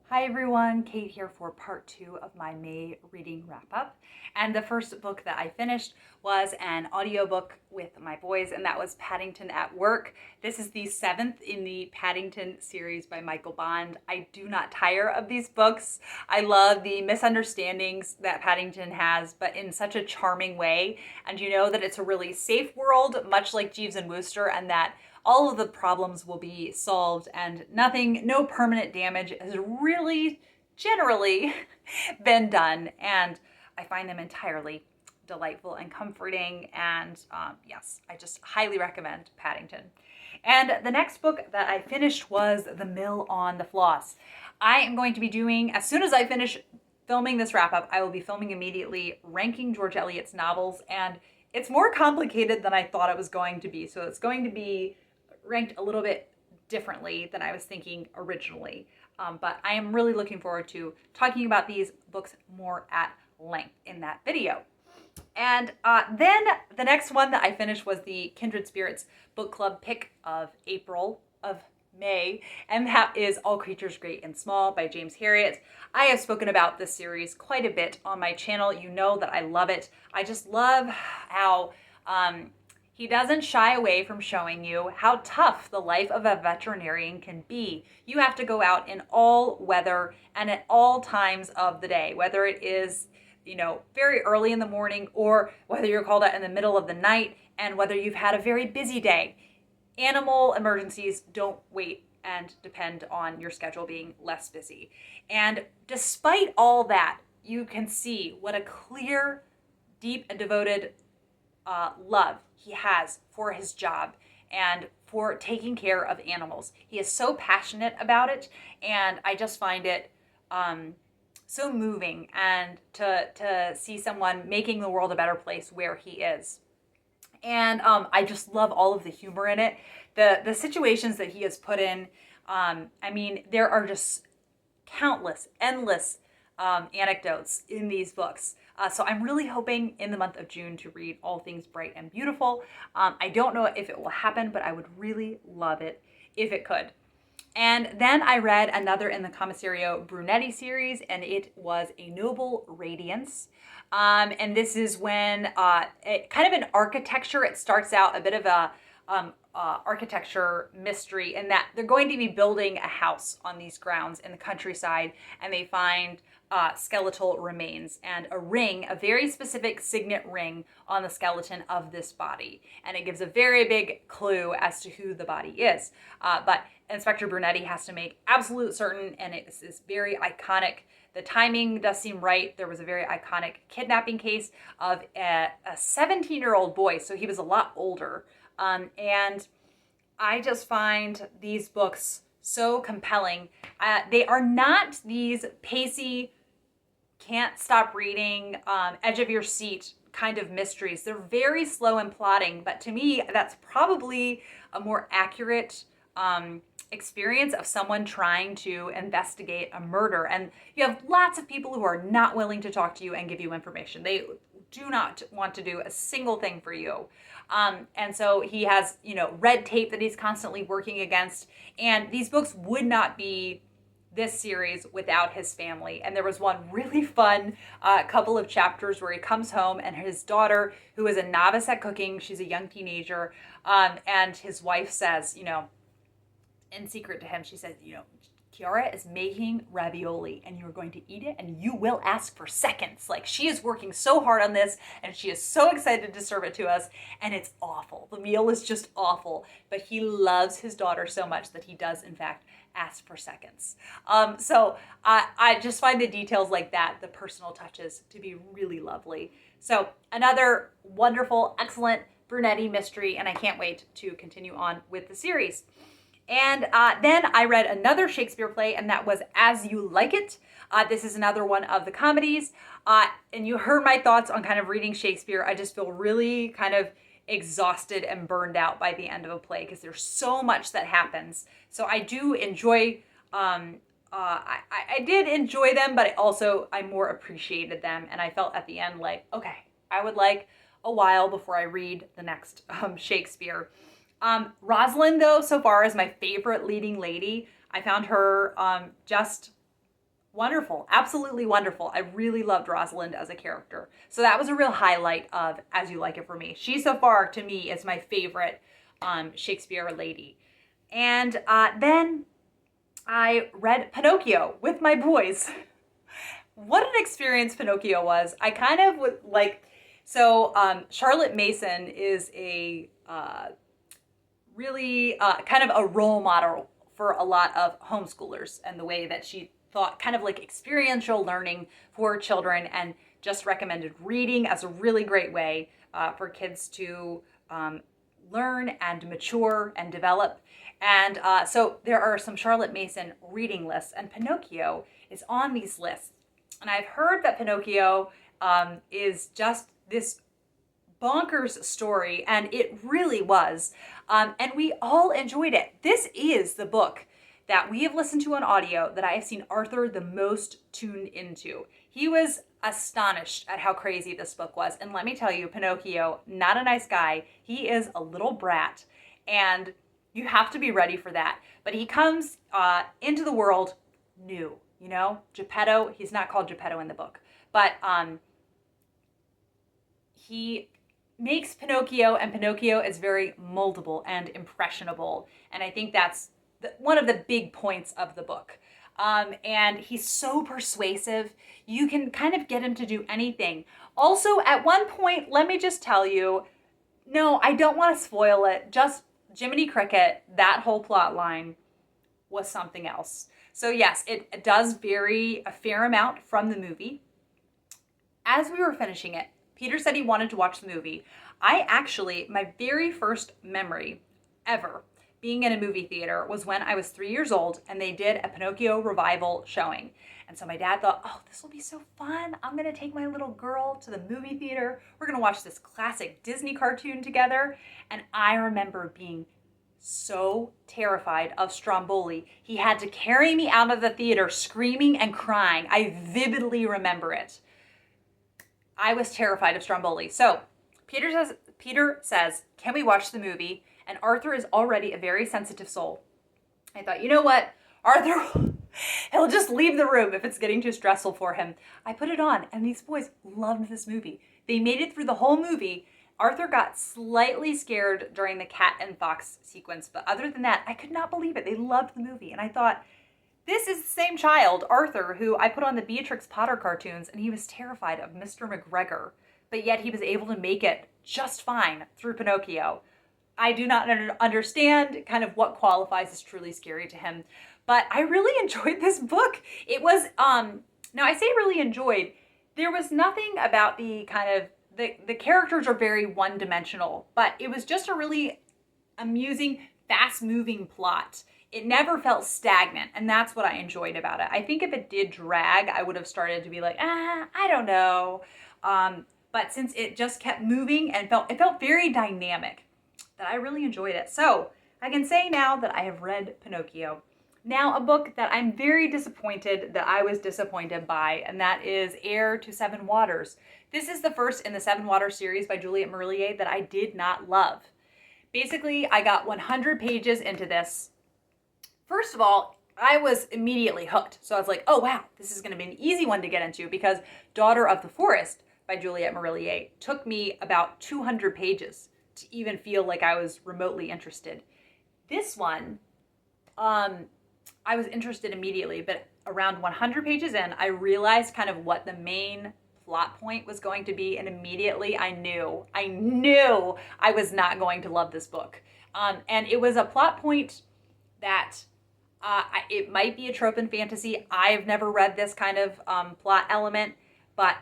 Hi everyone, Kate here for part 2 of my May reading wrap-up. And the first book that I finished was an audiobook with my boys, and that was Paddington at Work. This is the 7th in the Paddington series by Michael Bond. I do not tire of these books. I love the misunderstandings that Paddington has, but in such a charming way. And you know that it's a really safe world, much like Jeeves and Wooster, and that all of the problems will be solved and no permanent damage has really generally been done. And I find them entirely delightful and comforting. And yes, I just highly recommend Paddington. And the next book that I finished was The Mill on the Floss. I am going to be doing, as soon as I finish filming this wrap up, I will be filming immediately ranking George Eliot's novels. And it's more complicated than I thought it was going to be. So it's going to be ranked a little bit differently than I was thinking originally. But I am really looking forward to talking about these books more at length in that video. And then the next one that I finished was the Kindred Spirits Book Club pick of May, and that is All Creatures Great and Small by James Herriot. I have spoken about this series quite a bit on my channel. You know that I love it. I just love how he doesn't shy away from showing you how tough the life of a veterinarian can be. You have to go out in all weather and at all times of the day, whether it is, very early in the morning or whether you're called out in the middle of the night and whether you've had a very busy day. Animal emergencies don't wait and depend on your schedule being less busy. And despite all that, you can see what a clear, deep, and devoted love he has for his job and for taking care of animals. He is so passionate about it, and I just find it so moving and to see someone making the world a better place where he is. And I just love all of the humor in it. The situations that he has put in, there are just countless, endless anecdotes in these books. So I'm really hoping in the month of June to read All Things Bright and Beautiful. I don't know if it will happen, but I would really love it if it could. And then I read another in the Commissario Brunetti series, and it was A Noble Radiance. And this is when kind of an architecture, it starts out a bit of a architecture mystery in that they're going to be building a house on these grounds in the countryside, and they find skeletal remains and a ring, a very specific signet ring on the skeleton of this body. And it gives a very big clue as to who the body is. But Inspector Brunetti has to make absolute certain, and it's this very iconic, the timing does seem right. There was a very iconic kidnapping case of a 17-year-old boy, so he was a lot older. And I just find these books so compelling. They are not these pacey, can't stop reading, edge of your seat kind of mysteries. They're very slow in plotting, but to me, that's probably a more accurate experience of someone trying to investigate a murder. And you have lots of people who are not willing to talk to you and give you information. They do not want to do a single thing for you. And so he has, red tape that he's constantly working against. And these books would not be this series without his family. And there was one really fun couple of chapters where he comes home and his daughter, who is a novice at cooking, she's a young teenager, and his wife says, in secret to him, she says, Chiara is making ravioli and you're going to eat it and you will ask for seconds. Like, she is working so hard on this and she is so excited to serve it to us, and it's awful. The meal is just awful, but he loves his daughter so much that he does in fact ask for seconds. So I just find the details like that, the personal touches, to be really lovely. So another wonderful, excellent Brunetti mystery, and I can't wait to continue on with the series. And then I read another Shakespeare play, and that was As You Like It. This is another one of the comedies. And you heard my thoughts on kind of reading Shakespeare. I just feel really kind of exhausted and burned out by the end of a play because there's so much that happens. So I do enjoy, I did enjoy them, but I more appreciated them. And I felt at the end like, okay, I would like a while before I read the next Shakespeare. Rosalind, though, so far is my favorite leading lady. I found her just Wonderful. Absolutely wonderful. I really loved Rosalind as a character. So that was a real highlight of As You Like It for me. She so far, to me, is my favorite Shakespeare lady. And then I read Pinocchio with my boys. What an experience Pinocchio was. I kind of would like, so Charlotte Mason is a really kind of a role model for a lot of homeschoolers, and the way that she thought kind of like experiential learning for children, and just recommended reading as a really great way for kids to learn and mature and develop. And so there are some Charlotte Mason reading lists, and Pinocchio is on these lists. And I've heard that Pinocchio is just this bonkers story, and it really was. And we all enjoyed it. This is the book that we have listened to on audio that I have seen Arthur the most tuned into. He was astonished at how crazy this book was. And let me tell you, Pinocchio, not a nice guy. He is a little brat, and you have to be ready for that. But he comes into the world new. You know, Geppetto, he's not called Geppetto in the book, but he makes Pinocchio, and Pinocchio is very moldable and impressionable. And I think that's one of the big points of the book. And he's so persuasive. You can kind of get him to do anything. Also, at one point, let me just tell you, no, I don't want to spoil it. Just Jiminy Cricket, that whole plot line was something else. So yes, it does vary a fair amount from the movie. As we were finishing it, Peter said he wanted to watch the movie. My very first memory ever being in a movie theater was when I was 3 years old, and they did a Pinocchio revival showing. And so my dad thought, oh, this will be so fun. I'm going to take my little girl to the movie theater. We're going to watch this classic Disney cartoon together. And I remember being so terrified of Stromboli. He had to carry me out of the theater screaming and crying. I vividly remember it. I was terrified of Stromboli. So Peter says, can we watch the movie? And Arthur is already a very sensitive soul. I thought, you know what? Arthur, he'll just leave the room if it's getting too stressful for him. I put it on, and these boys loved this movie. They made it through the whole movie. Arthur got slightly scared during the cat and fox sequence, but other than that, I could not believe it. They loved the movie, and I thought, this is the same child, Arthur, who I put on the Beatrix Potter cartoons, and he was terrified of Mr. McGregor, but yet he was able to make it just fine through Pinocchio. I do not understand kind of what qualifies as truly scary to him, but I really enjoyed this book. It was, now I say really enjoyed, there was nothing about the kind of, the characters are very one-dimensional, but it was just a really amusing, fast-moving plot. It never felt stagnant, and that's what I enjoyed about it. I think if it did drag, I would have started to be like, I don't know. But since it just kept moving and it felt very dynamic, that I really enjoyed it. So I can say now that I have read Pinocchio. Now, a book that I'm very disappointed that I was disappointed by, and that is Heir to Sevenwaters. This is the first in the Sevenwaters series by Juliet Marillier that I did not love. Basically, I got 100 pages into this. First of all, I was immediately hooked. So I was like, oh wow, this is going to be an easy one to get into, because Daughter of the Forest by Juliet Marillier took me about 200 pages to even feel like I was remotely interested. This one, I was interested immediately, but around 100 pages in, I realized kind of what the main plot point was going to be, and immediately I knew I was not going to love this book. And it was a plot point that it might be a trope in fantasy. I've never read this kind of plot element, but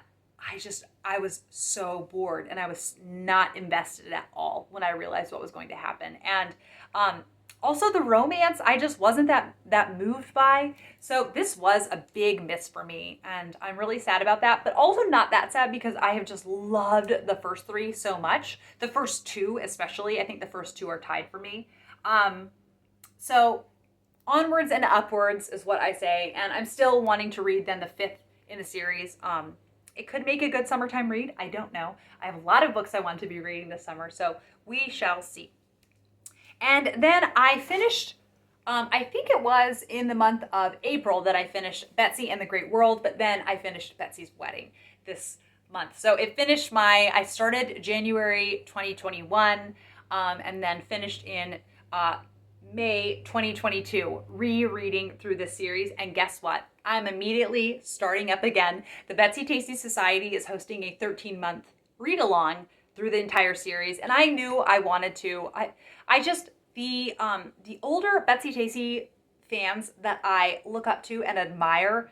I was so bored, and I was not invested at all when I realized what was going to happen. And also the romance, I just wasn't that moved by. So this was a big miss for me, and I'm really sad about that, but also not that sad because I have just loved the first three so much. The first two especially, I think the first two are tied for me. So onwards and upwards is what I say, and I'm still wanting to read then the fifth in the series. It could make a good summertime read. I don't know. I have a lot of books I want to be reading this summer, so we shall see. And then I finished I think it was in the month of April that I finished Betsy and the Great World, but then I finished Betsy's Wedding this month. So it finished I started January 2021, and then finished in May 2022, rereading through this series. And guess what? I'm immediately starting up again. The Betsy Tacy Society is hosting a 13-month read-along through the entire series, and I knew I wanted to. The older Betsy Tacy fans that I look up to and admire,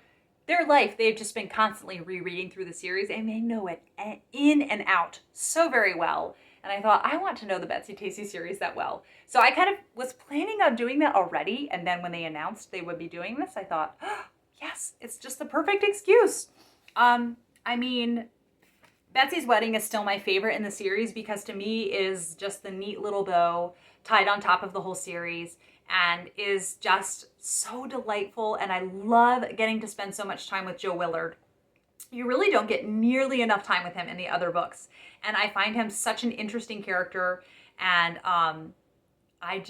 their life, they've just been constantly rereading through the series, and they know it in and out so very well. And I thought, I want to know the Betsy Tacy series that well. So I kind of was planning on doing that already, and then when they announced they would be doing this, I thought, oh, yes, it's just the perfect excuse. I mean, Betsy's Wedding is still my favorite in the series because to me is just the neat little bow tied on top of the whole series and is just so delightful. And I love getting to spend so much time with Joe Willard. You really don't get nearly enough time with him in the other books. And I find him such an interesting character. And I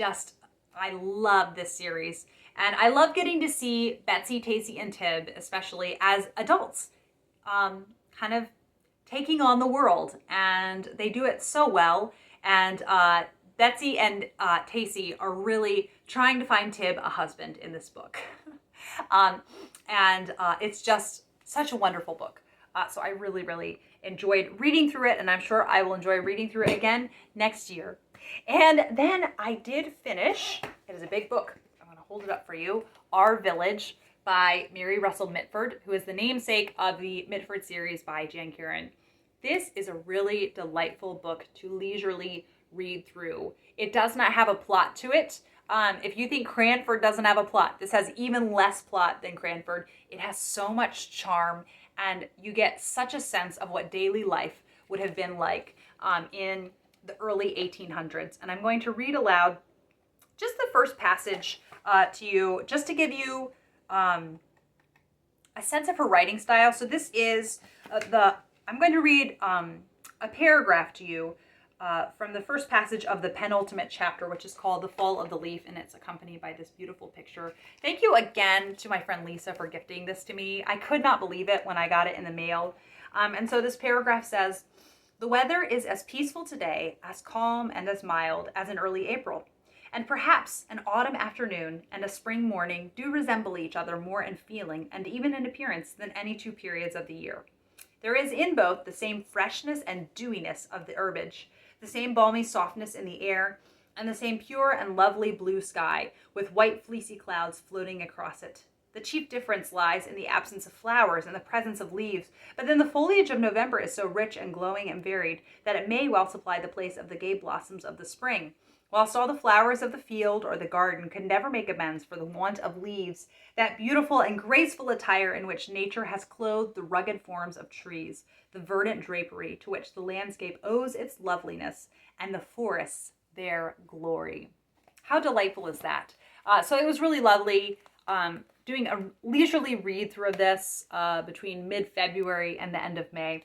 love this series. And I love getting to see Betsy, Tacy, and Tib, especially as adults, kind of taking on the world. And they do it so well. And Betsy and Tacy are really trying to find Tib a husband in this book. It's just such a wonderful book. So I really, really enjoyed reading through it, and I'm sure I will enjoy reading through it again next year. And then I did finish, it is a big book, I'm going to hold it up for you, Our Village by Mary Russell Mitford, who is the namesake of the Mitford series by Jan Kieran. This is a really delightful book to leisurely read through. It does not have a plot to it. If you think Cranford doesn't have a plot, this has even less plot than Cranford. It has so much charm, and you get such a sense of what daily life would have been like in the early 1800s. And I'm going to read aloud just the first passage to you, just to give you a sense of her writing style. So this is I'm going to read a paragraph to you from the first passage of the penultimate chapter, which is called The Fall of the Leaf, and it's accompanied by this beautiful picture. Thank you again to my friend Lisa for gifting this to me. I could not believe it when I got it in the mail. And so this paragraph says, "The weather is as peaceful today, as calm and as mild as in early April. And perhaps an autumn afternoon and a spring morning do resemble each other more in feeling and even in appearance than any two periods of the year. There is in both the same freshness and dewiness of the herbage, the same balmy softness in the air, and the same pure and lovely blue sky, with white fleecy clouds floating across it. The chief difference lies in the absence of flowers and the presence of leaves, but then the foliage of November is so rich and glowing and varied that it may well supply the place of the gay blossoms of the spring, whilst all the flowers of the field or the garden could never make amends for the want of leaves, that beautiful and graceful attire in which nature has clothed the rugged forms of trees, the verdant drapery to which the landscape owes its loveliness, and the forests their glory." How delightful is that? So it was really lovely doing a leisurely read through of this between mid-February and the end of May.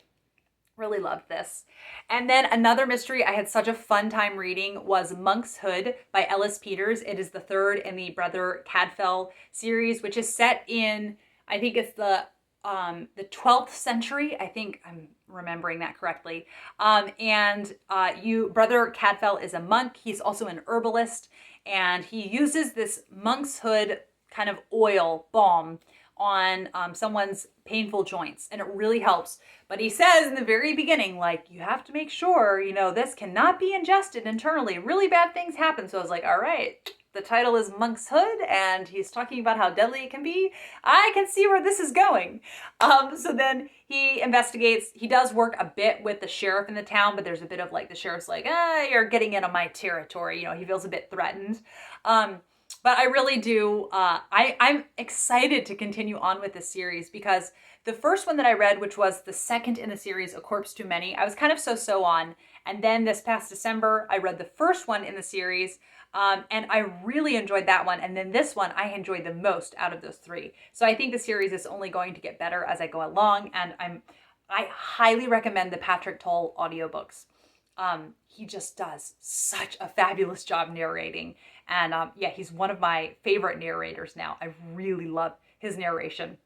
Really loved this. And then another mystery I had such a fun time reading was Monk's Hood by Ellis Peters. It is the third in the Brother Cadfael series, which is set in, I think it's the 12th century. I think I'm remembering that correctly. Brother Cadfael is a monk. He's also an herbalist, and he uses this Monk's Hood kind of oil balm on someone's painful joints, and it really helps. But he says in the very beginning, like, you have to make sure, this cannot be ingested internally. Really bad things happen. So I was like, all right, the title is Monk's Hood, and he's talking about how deadly it can be. I can see where this is going. So then he investigates. He does work a bit with the sheriff in the town, but there's a bit of like, the sheriff's like, you're getting into my territory. He feels a bit threatened. But I really do, I'm excited to continue on with this series because the first one that I read, which was the second in the series, A Corpse Too Many, I was kind of so on. And then this past December, I read the first one in the series, and I really enjoyed that one. And then this one, I enjoyed the most out of those three. So I think the series is only going to get better as I go along, and I highly recommend the Patrick Tull audiobooks. He just does such a fabulous job narrating. And yeah, he's one of my favorite narrators now. I really love his narration.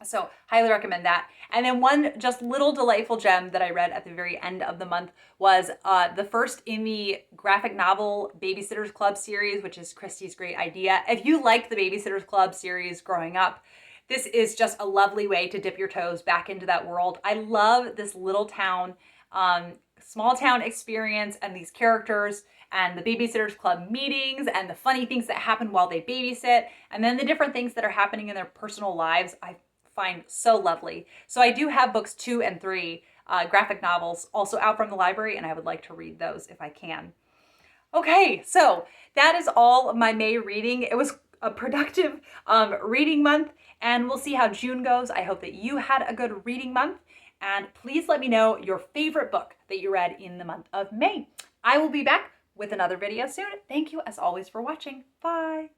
So highly recommend that. And then one just little delightful gem that I read at the very end of the month was the first in the graphic novel Babysitters Club series, which is Kristy's great idea. If you liked the Babysitters Club series growing up, this is just a lovely way to dip your toes back into that world. I love this little town, small town experience and these characters and the Babysitters Club meetings and the funny things that happen while they babysit, and then the different things that are happening in their personal lives. I find so lovely. So I do have books 2 and 3, graphic novels, also out from the library, and I would like to read those if I can. Okay, so that is all of my May reading. It was a productive reading month, and we'll see how June goes. I hope that you had a good reading month, and please let me know your favorite book that you read in the month of May. I will be back with another video soon. Thank you as always for watching. Bye.